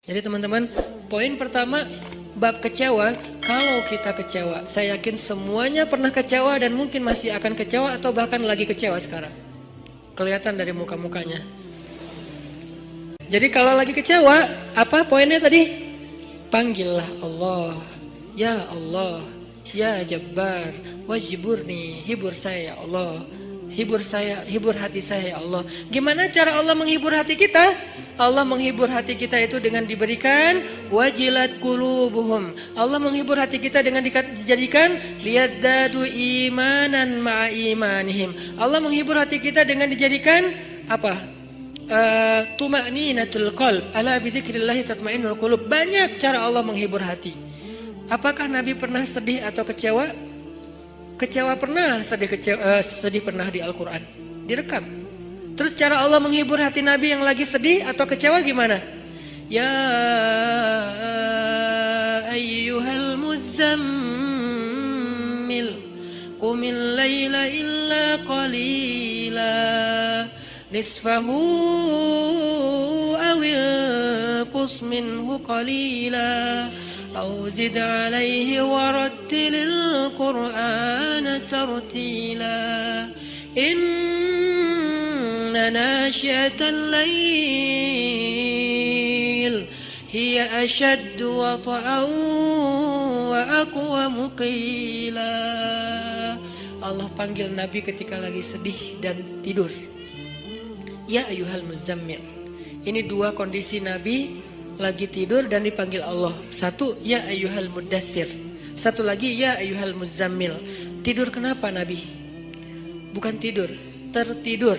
Jadi teman-teman, poin pertama bab kecewa. Kalau kita kecewa, saya yakin semuanya pernah kecewa dan mungkin masih akan kecewa atau bahkan lagi kecewa sekarang. Kelihatan dari muka-mukanya. Jadi kalau lagi kecewa, apa poinnya tadi? Panggillah Allah. Ya Allah, ya Jabbar, wajiburni, hibur saya ya Allah. Hibur saya, hibur hati saya ya Allah. Gimana cara Allah menghibur hati kita? Allah menghibur hati kita itu dengan diberikan wajilat qulubuhum. Allah menghibur hati kita dengan dijadikan liyazdadu imanan ma'a imanihim. Allah menghibur hati kita dengan dijadikan apa? Tuma'ninatul qalb. Ala bidzikrillah tatma'innul qulub. Banyak cara Allah menghibur hati. Apakah Nabi pernah sedih atau kecewa? Kecewa pernah, sedih pernah di Al-Quran, direkam. Terus cara Allah menghibur hati Nabi yang lagi sedih atau kecewa gimana? Ya ayyuhal muzammil qumil layla illa qalila nisfahu awil qus minhu qalila أو زد عليه ورتل القرآن ترتيلا إن ناشئة الليل هي أشد وطئا وأقوم قيلا. Allah panggil Nabi ketika lagi sedih dan tidur. Ya ayyuhal muzammil. Ini dua kondisi Nabi lagi tidur dan dipanggil Allah. Satu, ya ayyuhal muddathir. Satu lagi, ya ayyuhal muzammil. Tidur kenapa Nabi? Bukan tidur, tertidur.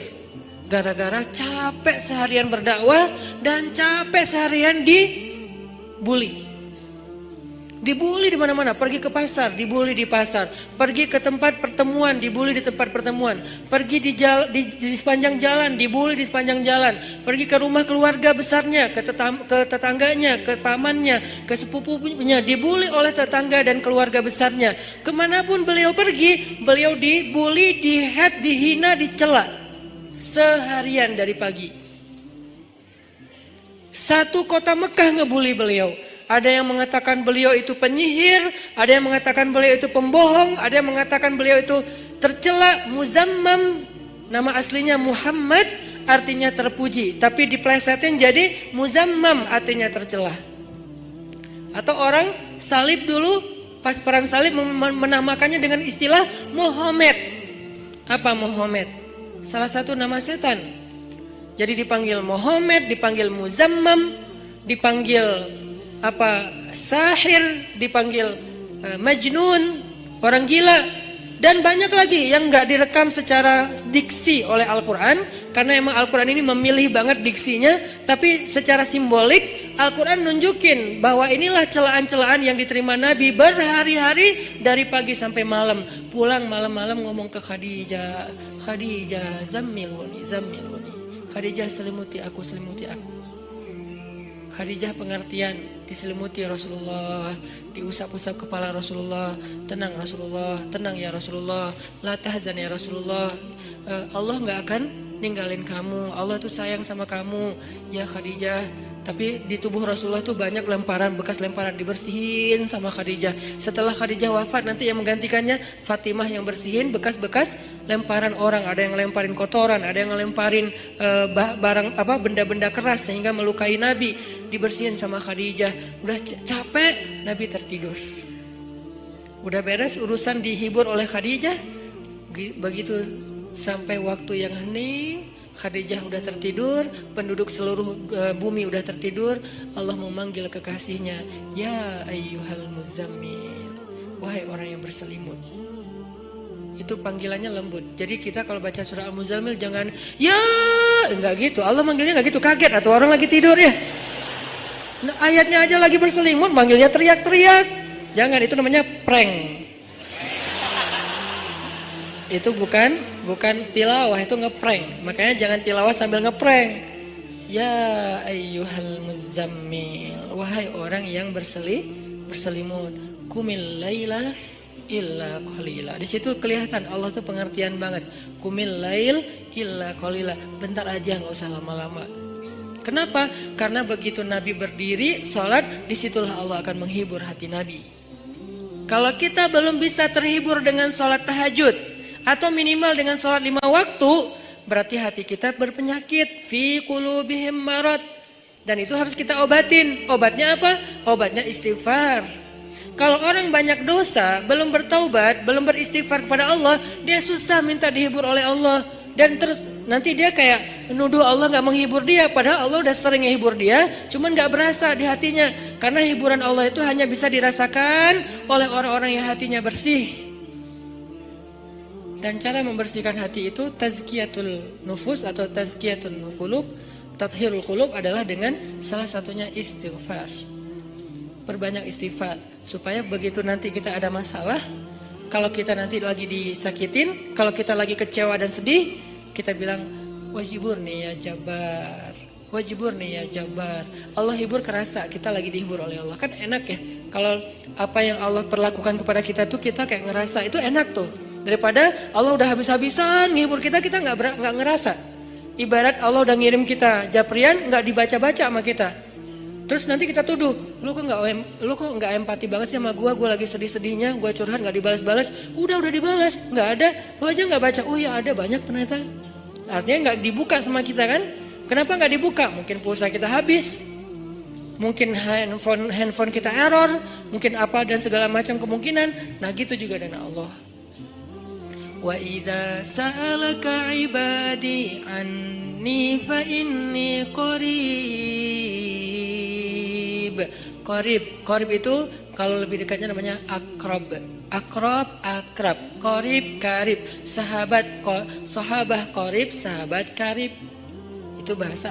Gara-gara capek seharian berdakwah dan capek seharian dibully. Dibully di mana-mana, pergi ke pasar, dibully di pasar, pergi ke tempat pertemuan, dibully di tempat pertemuan, pergi di sepanjang jalan, dibully di sepanjang jalan, pergi ke rumah keluarga besarnya, ke tetangganya, ke pamannya, ke sepupunya, dibully oleh tetangga dan keluarga besarnya. Kemanapun beliau pergi, beliau dibully, dihead, dihina, dicela seharian dari pagi. Satu kota Mekah ngebully beliau. Ada yang mengatakan beliau itu penyihir, ada yang mengatakan beliau itu pembohong, ada yang mengatakan beliau itu tercela. Muzammam, nama aslinya Muhammad, artinya terpuji, tapi diplesetin jadi Muzammam, artinya tercela. Atau orang salib dulu, pas perang salib menamakannya dengan istilah Muhammad. Apa Muhammad? Salah satu nama setan. Jadi dipanggil Muhammad, dipanggil Muzammam, dipanggil sahir, dipanggil majnun, orang gila, dan banyak lagi yang nggak direkam secara diksi oleh Al-Quran, karena emang Al-Quran ini memilih banget diksinya, tapi secara simbolik Al-Quran nunjukin bahwa inilah celaan-celaan yang diterima Nabi berhari-hari dari pagi sampai malam. Pulang malam-malam ngomong ke Khadijah, Khadijah zammiluni, Khadijah selimuti aku, selimuti aku. Khadijah pengertian, diselimuti Rasulullah, diusap-usap kepala Rasulullah. Tenang Rasulullah, tenang ya Rasulullah, la tahzan ya Rasulullah, Allah gak akan ninggalin kamu, Allah tuh sayang sama kamu ya Khadijah. Tapi di tubuh Rasulullah tuh banyak lemparan, bekas lemparan, dibersihin sama Khadijah. Setelah Khadijah wafat, nanti yang menggantikannya Fatimah yang bersihin bekas-bekas lemparan orang. Ada yang lemparin kotoran, ada yang lemparin benda-benda keras sehingga melukai Nabi, dibersihin sama Khadijah. Udah capek, Nabi tertidur. Udah beres urusan dihibur oleh Khadijah. Begitu sampai waktu yang hening, Khadijah udah tertidur, penduduk seluruh bumi udah tertidur. Allah memanggil kekasihnya, ya ayyuhal muzammil, wahai orang yang berselimut. Itu panggilannya lembut. Jadi kita kalau baca surah Al-Muzammil jangan ya, enggak gitu. Allah manggilnya enggak gitu, kaget atau orang lagi tidur ya. Nah, ayatnya aja lagi berselimut, manggilnya teriak-teriak. Jangan, itu namanya prank. Itu bukan tilawah, itu ngeprank. Makanya jangan tilawah sambil ngeprank. Ya ayyuhal muzammil, wahai orang yang berselimut, qumil laila illa qalila. Di situ kelihatan Allah tuh pengertian banget. Qumil lail illa qalila. Bentar aja, enggak usah lama-lama. Kenapa? Karena begitu Nabi berdiri, sholat, disitulah Allah akan menghibur hati Nabi. Kalau kita belum bisa terhibur dengan sholat tahajud, atau minimal dengan sholat 5 waktu, berarti hati kita berpenyakit. Fi qulubihim marad. Dan itu harus kita obatin. Obatnya apa? Obatnya istighfar. Kalau orang banyak dosa, belum bertaubat, belum beristighfar kepada Allah, dia susah minta dihibur oleh Allah. Dan terus nanti dia kayak menuduh Allah gak menghibur dia. Padahal Allah udah sering menghibur dia, cuman gak berasa di hatinya. Karena hiburan Allah itu hanya bisa dirasakan oleh orang-orang yang hatinya bersih. Dan cara membersihkan hati itu tazkiyatul nufus atau tazkiyatul qulub, tathhirul qulub adalah dengan salah satunya istighfar. Perbanyak istighfar supaya begitu nanti kita ada masalah, kalau kita nanti lagi disakitin, kalau kita lagi kecewa dan sedih, kita bilang wajibur nih ya Jabar, wajibur nih ya Jabar. Allah hibur kerasa kita lagi dihibur oleh Allah. Kan enak ya kalau apa yang Allah perlakukan kepada kita tuh kita kayak ngerasa, itu enak tuh. Daripada Allah udah habis-habisan menghibur kita, kita nggak ngerasa. Ibarat Allah udah ngirim kita japrian, nggak dibaca-baca sama kita. Terus nanti kita tuduh, lu kok nggak empati banget sih sama gue lagi sedih-sedihnya, gue curhat nggak dibalas-balas. Udah dibalas, nggak ada, lu aja nggak baca. Oh ya ada, banyak ternyata. Artinya nggak dibuka sama kita kan? Kenapa nggak dibuka? Mungkin pulsa kita habis, mungkin handphone kita error, mungkin apa dan segala macam kemungkinan. Nah gitu juga dengan Allah. Wa idza sa'alaka ibadi anni fa inni qarib. Qarib itu kalau lebih dekatnya namanya akrab. Akrab. Qarib, karib. Sahabah qarib, sahabat karib. Itu bahasa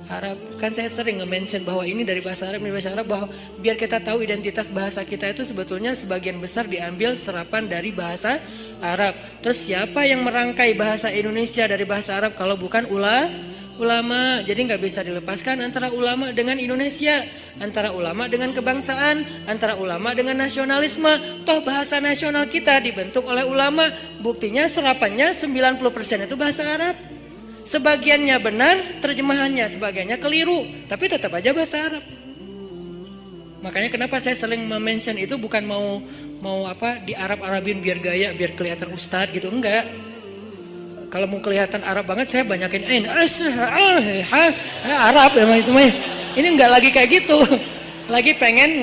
Arab. Kan saya sering nge-mention bahwa ini dari bahasa Arab, bahwa biar kita tahu identitas bahasa kita itu sebetulnya sebagian besar diambil serapan dari bahasa Arab. Terus siapa yang merangkai bahasa Indonesia dari bahasa Arab kalau bukan ulama? Jadi nggak bisa dilepaskan antara ulama dengan Indonesia, antara ulama dengan kebangsaan, antara ulama dengan nasionalisme. Toh bahasa nasional kita dibentuk oleh ulama. Buktinya serapannya 90% itu bahasa Arab. Sebagiannya benar terjemahannya, sebagiannya keliru, tapi tetap aja bahasa Arab. Makanya kenapa saya sering mention itu bukan mau di Arab-Arabin biar gaya, biar kelihatan ustadz gitu, enggak. Kalau mau kelihatan Arab banget saya banyakin Arab emang itu mah. Ini enggak lagi kayak gitu. Lagi pengen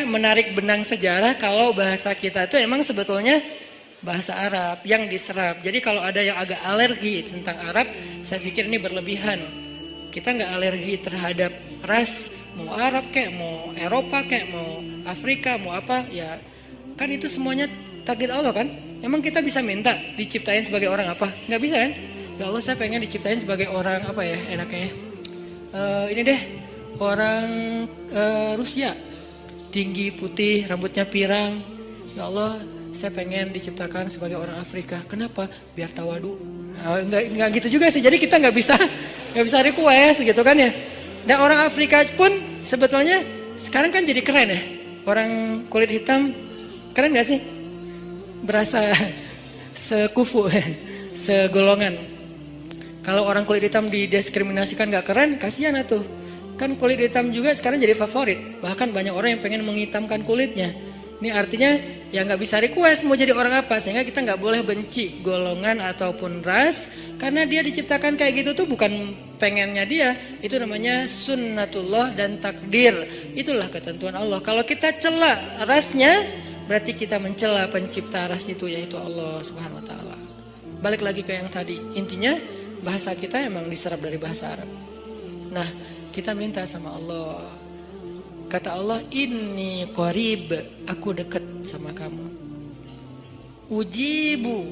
menarik benang sejarah kalau bahasa kita itu emang sebetulnya bahasa Arab yang diserap. Jadi kalau ada yang agak alergi tentang Arab, saya pikir ini berlebihan. Kita nggak alergi terhadap ras, mau Arab kayak, mau Eropa kayak, mau Afrika, mau apa, ya kan itu semuanya takdir Allah kan. Emang kita bisa minta diciptain sebagai orang apa? Nggak bisa kan? Ya Allah saya pengen diciptain sebagai orang apa ya enaknya. Ini deh orang Rusia, tinggi, putih, rambutnya pirang. Ya Allah saya pengen diciptakan sebagai orang Afrika. Kenapa? Biar tawadu. Enggak gitu juga sih. Jadi kita nggak bisa request gitu kan ya. Dan orang Afrika pun sebetulnya sekarang kan jadi keren ya. Orang kulit hitam keren nggak sih? Berasa sekufu, segolongan. Kalau orang kulit hitam didiskriminasikan nggak keren, kasihan atuh. Kan kulit hitam juga sekarang jadi favorit. Bahkan banyak orang yang pengen menghitamkan kulitnya. Ini artinya ya nggak bisa request mau jadi orang apa, sehingga kita nggak boleh benci golongan ataupun ras, karena dia diciptakan kayak gitu tuh bukan pengennya dia, itu namanya sunnatullah dan takdir, itulah ketentuan Allah. Kalau kita cela rasnya, berarti kita mencela pencipta ras itu, yaitu Allah Subhanahu Wa Taala. Balik lagi ke yang tadi, intinya bahasa kita emang diserap dari bahasa Arab. Nah kita minta sama Allah. Kata Allah, inni qarib, aku dekat sama kamu. Ujibu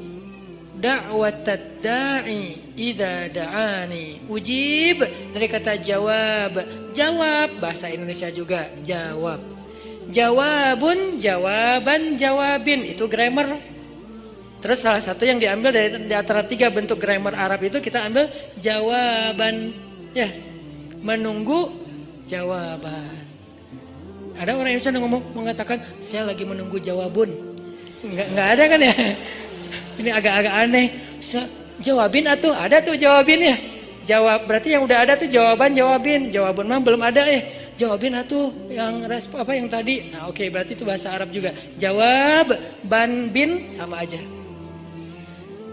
da'watad da'i idza da'ani. Ujib dari kata jawab. Jawab bahasa Indonesia juga jawab. Jawabun, jawaban, jawabin, itu grammar. Terus salah satu yang diambil dari antara 3 bentuk grammar Arab itu kita ambil jawaban, ya, menunggu jawaban. Ada orang yang bisa mengatakan saya lagi menunggu jawabun. Enggak ada kan ya? Ini agak-agak aneh. Jawabin atuh, ada tuh jawabinnya. Jawab, berarti yang udah ada tuh jawaban, jawabin. Jawaban mah belum ada jawabin atuh yang yang tadi. Nah, oke, berarti itu bahasa Arab juga. Jawab, ban, bin sama aja.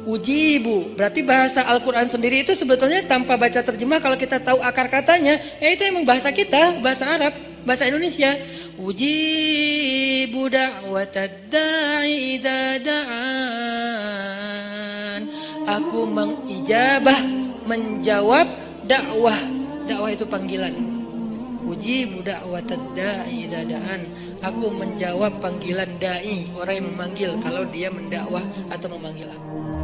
Ujibu, berarti bahasa Al-Quran sendiri itu sebetulnya tanpa baca terjemah, kalau kita tahu akar katanya, itu emang bahasa kita, bahasa Arab, bahasa Indonesia. Ujibu da'watad da'i idza da'an. Aku mengijabah, menjawab dakwah. Dakwah itu panggilan. Ujibu da'watad da'i idza da'an. Aku menjawab panggilan dai, orang yang memanggil kalau dia mendakwah atau memanggil aku.